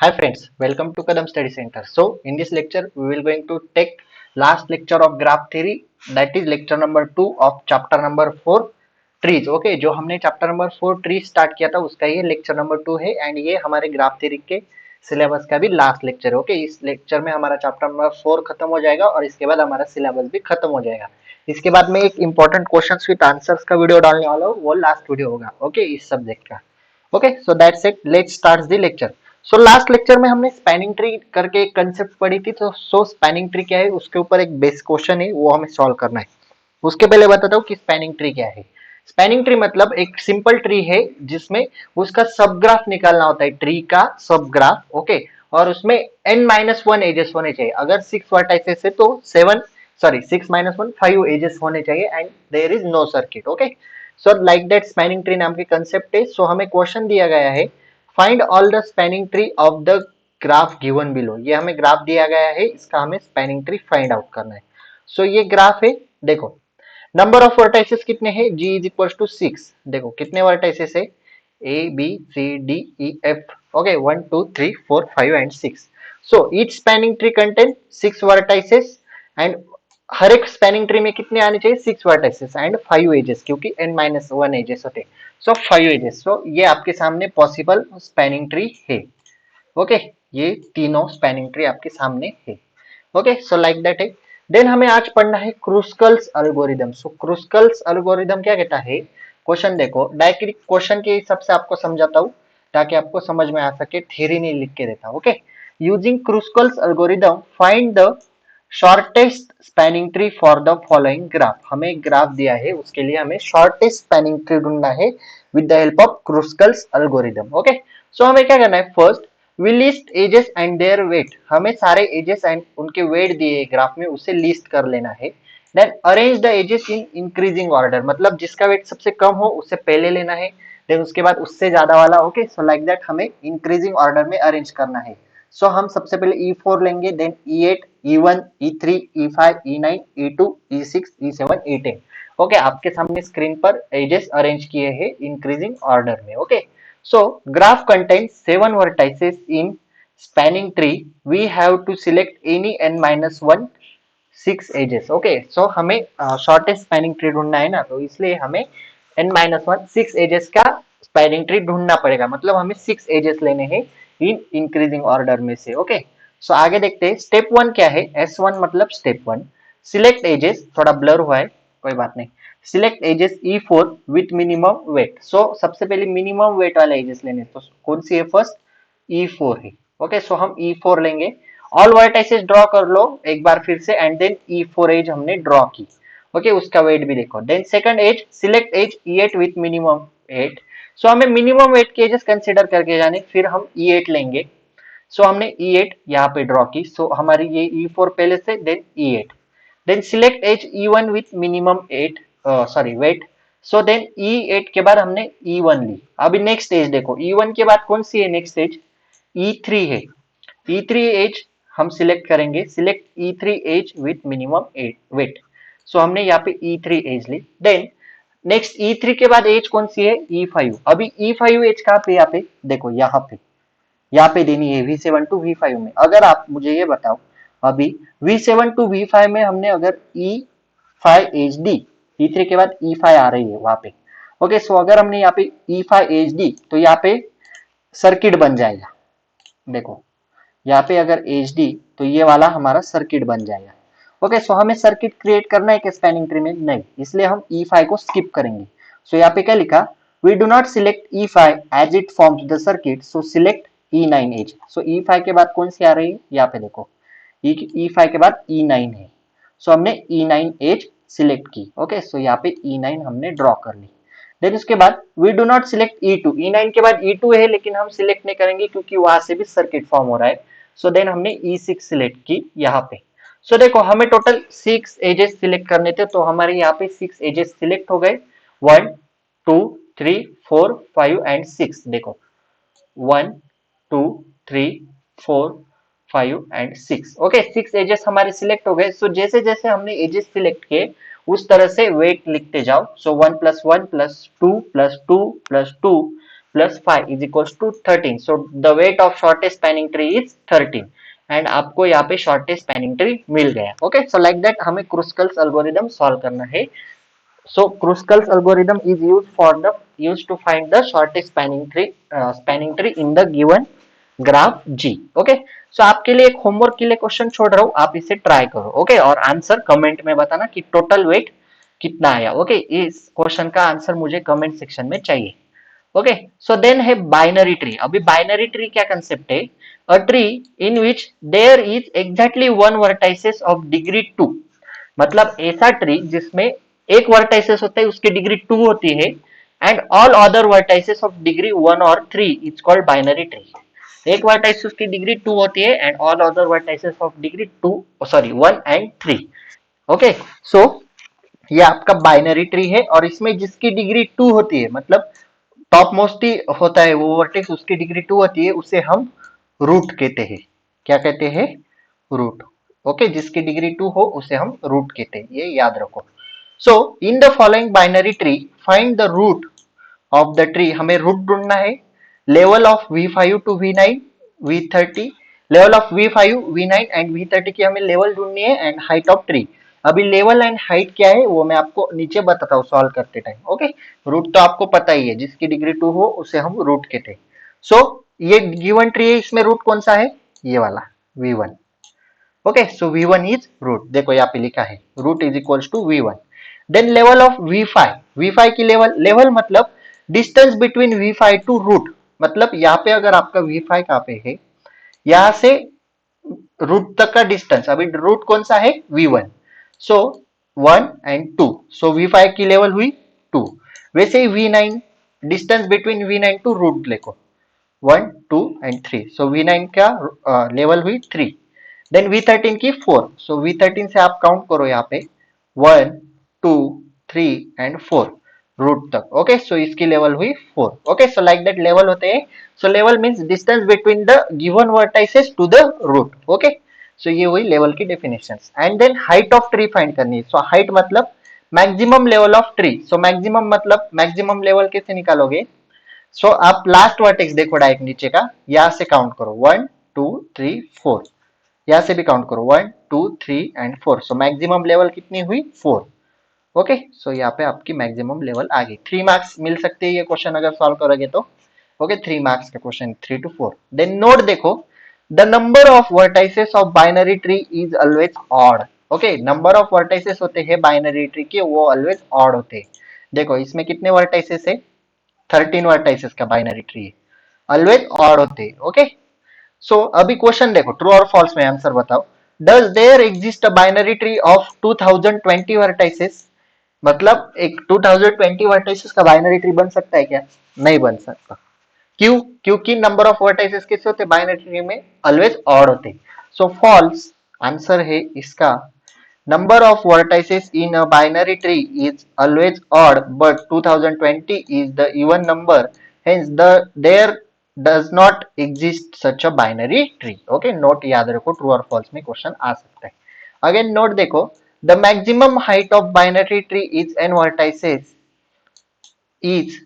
Hi friends, welcome to Kadam Study Center. So in this lecture we will going to take last lecture of graph theory, that is lecture number 2 of chapter number 4 trees. Okay, जो हमने chapter number 4 trees start किया था उसका ये lecture number 2 है and ये हमारे graph theory के सिलेबस का भी लास्ट लेक्चर है. ओके, इस लेक्चर में हमारा चैप्टर नंबर 4 खत्म हो जाएगा और इसके बाद हमारा सिलेबस भी खत्म हो जाएगा. इसके बाद में एक इंपॉर्टेंट क्वेश्चंस विद आंसर्स का वीडियो डालने वाला हूँ, वो लास्ट वीडियो होगा. ओके, इस सब्जेक्ट का. Okay, so that's it, let's start the lecture. So last lecture में हमने स्पैनिंग ट्री करके एक कंसेप्ट पढ़ी थी. तो स्पैनिंग ट्री क्या है, उसके ऊपर एक बेस क्वेश्चन है, वो हमें सॉल्व करना है. उसके पहले बताता हूँ कि स्पैनिंग ट्री क्या है. स्पैनिंग ट्री मतलब एक सिंपल ट्री है जिसमें उसका सब ग्राफ निकालना होता है, ट्री का सब ग्राफ. ओके, और उसमें n-1 एजेस होने चाहिए. अगर 6 वर्टाइसेस है तो 6-1 5 एजेस होने चाहिए and there is no circuit. Okay, so like that spanning tree नाम की कंसेप्ट है. सो हमें क्वेश्चन दिया गया है, find all the spanning tree of the graph given below. ये हमें ग्राफ दिया गया है, इसका हमें स्पैनिंग ट्री फाइंड आउट करना है. सो ये ग्राफ है, देखो नंबर ऑफ वर्टाइसेस कितने हैं, g इज इक्वल टू 6. देखो कितने वर्टाइसेस है, a b c d e f. Okay, 1 2 3 4 5 and 6. So each spanning tree contain 6 vertices and हर एक स्पैनिंग ट्री में कितने आने चाहिए, 6 वर्टाइसेस एंड 5 एजेस, क्योंकि n-1 एजेस होते. सो 5 एजेस. सो ये आपके सामने पॉसिबल स्पैनिंग ट्री है. ओके, ये तीनों स्पैनिंग ट्री आपके सामने है. ओके, सो लाइक दैट है. देन हमें आज पढ़ना है क्रूस्कल्स एल्गोरिदम. सो क्रूस्कल्स एल्गोरिदम क्या कहता है, क्वेश्चन देखो, डायरेक्टली क्वेश्चन के हिसाब से आपको समझाता हूँ ताकि आपको समझ में आ सके, थ्योरी नहीं लिख के देता. Okay, using Kruskal's algorithm find the shortest spanning tree for the following graph. हमें एक ग्राफ दिया है, उसके लिए हमें शॉर्टेस्ट स्पैनिंग ट्री ढूंढना है with the help of Kruskal's algorithm. Okay, so हमें क्या करना है, first we list edges and their weight. हमें सारे एजेस एंड उनके वेट दिए ग्राफ में, उसे लिस्ट कर लेना है. Then arrange the edges in increasing order, मतलब जिसका वेट सबसे कम हो उससे पहले लेना है, देन उसके बाद उससे ज्यादा वाला. ओके, सो लाइक दैट हमें इंक्रीजिंग ऑर्डर में अरेंज करना है. सो हम सबसे पहले E4 लेंगे, then E8, E1, E3, E5, E9, E2, E6, E7, E10. Okay, आपके सामने स्क्रीन पर एजेस अरेंज किए हैं इंक्रीजिंग ऑर्डर में. Okay, so graph contains 7 vertices in spanning tree. We have to select any n-1 6 edges. Okay, so हमें shortest spanning tree ढूंढना है ना, तो इसलिए हमें n-1 6 एजेस का स्पैनिंग ट्री ढूंढना पड़ेगा. मतलब हमें 6 एजेस लेने हैं इन इंक्रीजिंग ऑर्डर में से. ओके, सो आगे देखते हैं. स्टेप 1 क्या है, S1 मतलब स्टेप 1, सिलेक्ट एजेस. थोड़ा ब्लर हुआ है, कोई बात नहीं. Select edges E4 with minimum weight. So सबसे पहले मिनिमम वेट वाले एजेस लेने, तो कौन सी है, फर्स्ट E4 है. ओके, सो हम E4 लेंगे. ऑल वर्टाइसेस ड्रॉ कर लो एक बार फिर से एंड देन E4 एज हमने ड्रॉ की. ओके, उसका वेट भी देखो. Then second edge, select edge E8 with minimum weight. So हमें मिनिमम वेट के एजेस कंसीडर करके जाने, फिर हम E8 लेंगे. सो हमने E8 यहाँ पे ड्रॉ की. सो हमारी ये E4 पहले से, then E8. Then select edge E1 with minimum weight. So then E8 के बाद हमने E1 ली. अभी नेक्स्ट एज देखो, E1 के बाद कौन सी है नेक्स्ट एज, E3 है. E3 एज हम सिलेक्ट करेंगे, select E3 edge with minimum weight. So हमने यहाँ पे E3 एज ली. देन नेक्स्ट E3 के बाद एज कौन सी है, E5. अभी E5 एज कहाँ पे, यहाँ पे देखो, यहाँ पे देनी है V7 टू V5 में. अगर आप मुझे ये बताओ, अभी V7 टू V5 में हमने अगर E5 एज दी, E3 के बाद E5 आ रही है वहां पे. ओके, सो अगर हमने यहाँ पे E5 एज दी तो यहाँ पे सर्किट बन जाएगा. देखो यहाँ पे अगर एच डी तो ये वाला हमारा सर्किट बन जाएगा. ओके, सो हमें सर्किट क्रिएट करना है कि स्पैनिंग ट्री में नहीं, इसलिए हम E5 को स्किप करेंगे. सो यहाँ पे क्या लिखा, we do not select E5 as it forms the circuit, so select E9 edge. So E5 के बाद कौन सी आ रही है, यहाँ पे देखो E5 के बाद E9 है. सो हमने E9 एज सिलेक्ट की. ओके, सो यहाँ पे E9 हमने ड्रॉ कर ली. देन उसके बाद we do not select E2. E9 के बाद E2 है लेकिन हम सिलेक्ट नहीं करेंगे क्योंकि वहां से भी सर्किट फॉर्म हो रहा है. सो देन हमने E6 सिलेक्ट की यहाँ पे. सो देखो हमें टोटल 6 एजेस सिलेक्ट करने थे, तो हमारे यहाँ पे 6 एजेस सिलेक्ट हो गए. 1 2 3 4 5 एंड 6. देखो 1 2 3 4 5 एंड 6. ओके, 6 एजेस हमारे सिलेक्ट हो गए. सो जैसे जैसे हमने एजेस सिलेक्ट किए उस तरह से वेट लिखते जाओ. सो 1 + 1 + 2 + 2 + 2 plus 5 is equals to 13. So the weight of shortest spanning tree is 13. And आपको यहाँ पे शॉर्टेस्ट स्पैनिंग ट्री मिल गया. ओके, सो लाइक दैट हमें क्रुस्कल्स एल्गोरिथम सॉल्व करना है. So Kruskal's algorithm is used to find the shortest spanning tree in the given graph G. Okay, so आपके लिए एक होमवर्क के लिए क्वेश्चन छोड़ रहा हूँ, आप इसे ट्राई करो. ओके, और आंसर कमेंट में बताना कि टोटल वेट कितना आया. ओके, इस क्वेश्चन का आंसर मुझे कमेंट सेक्शन में चाहिए. ओके, सो देन है बाइनरी ट्री. अभी बाइनरी ट्री क्या कंसेप्ट है? A tree in which there is exactly one vertices of degree 2. मतलब ऐसा ट्री जिसमें एक वर्टाइसेस होता है, उसकी डिग्री 2 होती है, and all other vertices of degree 1 और 3 इज कॉल्ड बाइनरी ट्री. एक वर्टाइसेस की डिग्री 2 होती है and all other vertices of degree 1 and 3. Okay, so ये आपका बाइनरी ट्री है, और इसमें जिसकी डिग्री 2 होती है, मतलब टॉप मोस्ट ही होता है वो वर्टेक्स, उसकी डिग्री 2 होती है, उसे हम रूट कहते हैं. क्या कहते हैं? रूट. ओके, जिसकी डिग्री 2 हो उसे हम रूट कहते हैं, ये याद रखो. So in the following binary tree find the root of the tree. हमें रूट ढूंढना है. Level of V5 to V9 V30, level of V5 V9 and V30 की हमें लेवल ढूंढनी है, एंड हाइट ऑफ ट्री. अभी लेवल एंड हाइट क्या है वो मैं आपको नीचे बताता हूँ सॉल्व करते टाइम. ओके, रूट तो आपको पता ही है, जिसकी डिग्री 2 हो उसे हम रूट कहते हैं. सो ये गिवन ट्री है, इसमें रूट कौन सा है? ये वाला V1. Okay, so V1 is root. देखो यहाँ पे लिखा है root is equals to V1. Then level of V5 की लेवल मतलब distance between V5 to root. मतलब यहाँ पे अगर आपका V5 कहाँ पे है, यहाँ से रूट तक का डिस्टेंस. अभी रूट कौन सा है? V1. So 1 and 2. So V5 की लेवल हुई 2. वैसे ही V9, distance between V9 to root देखो 1 2 एंड 3. सो V9 का लेवल हुई 3. देन V13 की 4. सो V13 से आप काउंट करो यहाँ पे 1 2 3 एंड 4 रूट तक. ओके, सो इसकी लेवल हुई 4. Okay, so like that level होते हैं. So level means distance between the given vertices to the root. Okay, so ये हुई लेवल की definition. And then height of tree find करनी है. सो हाइट मतलब maximum level of tree. So maximum मतलब मैक्सिमम लेवल कैसे निकालोगे? सो आप लास्ट वर्टेक्स देखो डायरेक्ट नीचे का, यहां से काउंट करो 1 2 3 4. यहां से भी काउंट करो 1 2 3 एंड 4. सो मैक्सिमम लेवल कितनी हुई? 4. ओके, सो यहाँ पे आपकी मैक्सिमम लेवल आ गई. 3 मार्क्स मिल सकते हैं ये क्वेश्चन अगर सॉल्व करोगे तो. ओके, 3 मार्क्स का क्वेश्चन 3 to 4. देन नोट देखो, the number of vertices of binary tree is always odd. Okay, number of vertices होते हैं बाइनरी ट्री के, वो ऑलवेज ऑड होते हैं. देखो इसमें कितने वर्टाइसेस है? 13 वर्टाइसेस का बाइनरी ट्री है, ऑलवेज ऑड होते हैं. ओके, सो अभी क्वेश्चन देखो, ट्रू और फॉल्स में आंसर बताओ. Does there exist a binary tree of 2020 vertices? मतलब एक 2020 वर्टाइसेस का बाइनरी ट्री बन सकता है क्या? नहीं बन सकता. क्यों? क्योंकि नंबर ऑफ वर्टाइसेस कितने होते हैं बाइनरी ट्री में? ऑलवेज ऑड होते हैं. सो फॉल्स आंसर है इसका. Number of vertices in a binary tree is always odd but 2020 is the even number, hence there does not exist such a binary tree. Okay, note याद रखो, true और false में question आ सकता है. Again note देखो, the maximum height of binary tree is n vertices is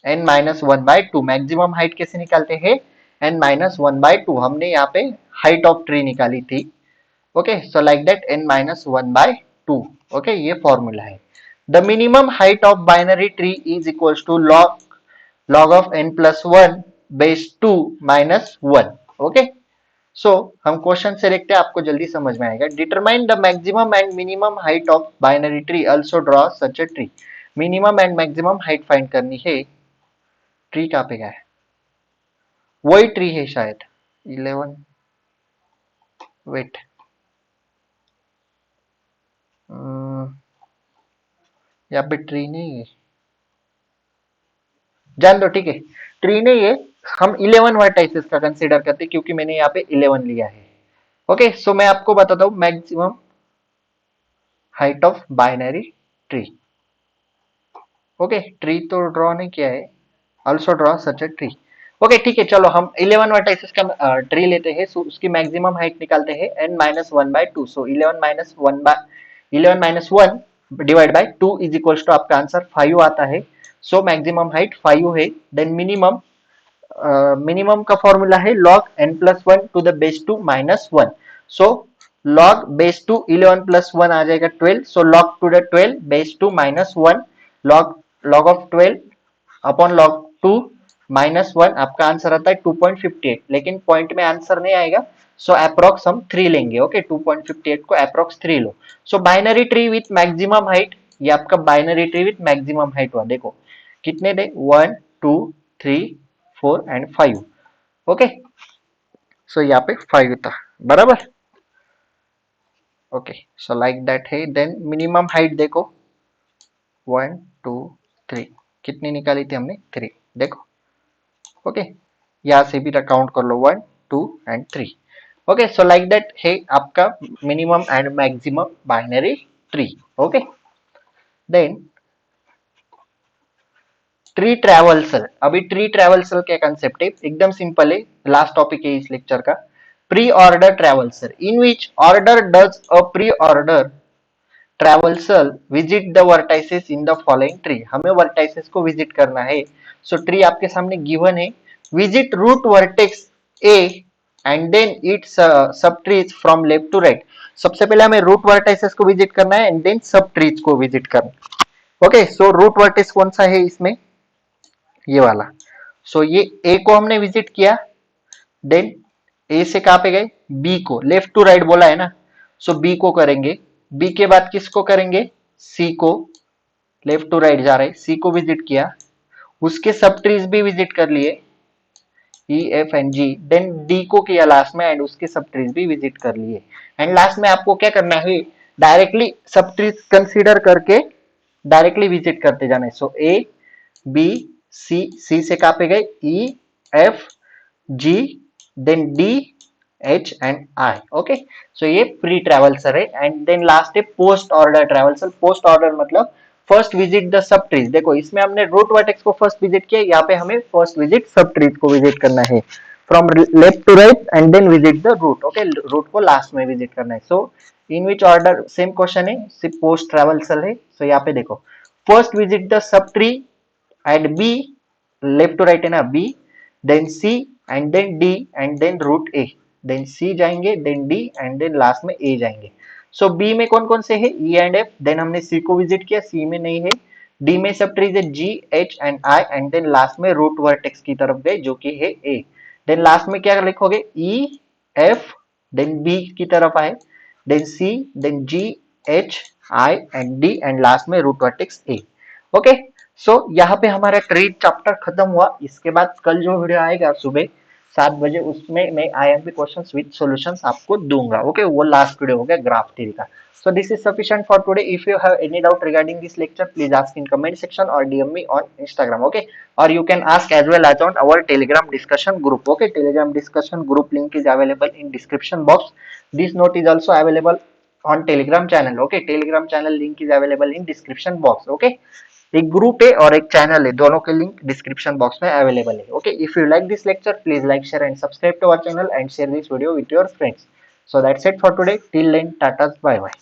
n minus 1/2. Maximum height कैसे निकालते हैं? n minus 1/2. हमने यहाँ पे हाइट ऑफ ट्री निकाली थी. Okay, so like that n minus 1/2. Okay, ये फॉर्मूला है. The minimum height of binary tree is equals to log of n plus 1 base 2 minus 1. Okay, so हम क्वेश्चन से देखते हैं, आपको जल्दी समझ में आएगा. Determine the maximum and minimum height of binary tree, also draw such a tree. Minimum and maximum height find करनी है. ट्री कहाँ पे गया है? वही ट्री है शायद 11. वेट, यहाँ पे ट्री नहीं है, जान दो, ठीक है. ट्री नहीं है, हम 11 वर्टाइसेस का कंसीडर करते हैं क्योंकि मैंने यहाँ पे 11 लिया है. ओके, सो मैं आपको बताता हूँ maximum height of binary tree. Okay, tree तो ड्रॉ नहीं किया है, also draw such a tree. Okay, ठीक है, चलो हम 11 वर्टाइसेस का ट्री लेते हैं. सो उसकी मैक्सिमम हाइट निकालते हैं n minus 1/2. So 11 minus 1 divide by 2 is equals to आपका आंसर 5 आता है. सो मैक्सिमम हाइट 5 है। देन मिनिमम मिनिमम का फॉर्मूला है log n plus 1 to the base 2 minus 1. So log base 2 11 plus 1 आ जाएगा 12. So log to the 12 base 2 minus 1 log of 12 upon log 2 minus 1 आपका answer आता है 2.58, लेकिन पॉइंट में answer नहीं आएगा। सो अप्रोक्स हम 3 लेंगे। ओके 2.58 को approx 3 low. So binary tree with maximum height, ये आपका binary tree with maximum height हुआ। देखो कितने थे 1 2 3 4 एंड 5। ओके सो यहाँ पे 5 था बराबर। ओके सो लाइक दैट है। देन मिनिमम हाइट देखो 1 2 3 कितनी निकाली थी हमने 3। देखो ओके यहाँ से भी काउंट कर लो 1 2 and 3। Okay so like that है आपका minimum and maximum binary tree. Okay then tree traversal. अभी ट्री ट्रैवर्सल क्या कंसेप्ट है, एकदम सिंपल है, लास्ट टॉपिक है इस लेक्चर का। Pre order traversal in which order does a pre order traversal visit the vertices in the following tree. हमें vertices को विजिट करना है। सो ट्री आपके सामने गिवन है, visit root vertex A and then its subtrees from left to right. सबसे पहले हमें रूट वर्टाइसेस को विजिट करना है एंड देन सब ट्रीज को विजिट करना है। ओके सो रूट वर्टेक्स कौन सा है इसमें, ये वाला। सो ये ए को हमने विजिट किया, देन ए से कहां पे गए बी को, लेफ्ट टू राइट बोला है ना। सो बी को करेंगे, बी के बाद किसको करेंगे सी को, लेफ्ट टू राइट जा रहे, सी को विजिट किया, उसके सब ट्रीज भी विजिट कर लिए E F and G, then D को किया लास्ट में एंड उसके सब ट्रीज भी विजिट कर लिए। एंड लास्ट में आपको क्या करना है, डायरेक्टली सब ट्रीज कंसीडर करके डायरेक्टली विजिट करते जाना है। सो ए बी सी, सी से कहां पे गए E F G, then D H and I. Okay so ये प्री ट्रैवल्सर है। एंड देन लास्ट है post order traversal. Post order मतलब first visit the sub trees. देखो इसमें हमने रूट वर्टेक्स को फर्स्ट विजिट किया, यहाँ पे हमें फर्स्ट विजिट सब ट्रीज को विजिट करना है from left to right and then visit the root. Okay root को लास्ट में विजिट करना है। सो in which order, same question है, सिर्फ पोस्ट ट्रैवल्सर है। सो यहाँ पे देखो first visit the subtree and B, left to right है ना B, then C and then D and then root A, then C जाएंगे, then D and then last में ए जाएंगे। सो B में कौन कौन से है ई एंड एफ, देन हमने सी को विजिट किया, सी में नहीं है। डी में सब ट्रीज है G H and I and then last में रूट वर्टेक्स की तरफ गए जो कि है ए। देन लास्ट में क्या लिखोगे ई एफ, देन बी की तरफ आए, then C, then G H I and D and last में root vertex A. Okay so यहाँ पे हमारा ट्री चैप्टर खत्म हुआ। इसके बाद कल जो वीडियो आएगा सुबह 7 बजे, उसमें मैं आईएमपी क्वेश्चंस विद सॉल्यूशंस आपको दूंगा। ओके वो लास्ट वीडियो हो गया ग्राफ थ्योरी का। So this is sufficient for today. If you have any doubt regarding this lecture, please ask in comment section or DM me on Instagram. Okay, or you can ask as well as on our Telegram discussion group. Okay, Telegram discussion group link is available in description box. This note is also available on Telegram channel. Okay, Telegram channel link is available in description box. Okay, एक group है और एक channel है, दोनों के link description box में available है। Okay if you like this lecture please like share and subscribe to our channel and share this video with your friends. So that's it for today. Till then, Tata's bye bye.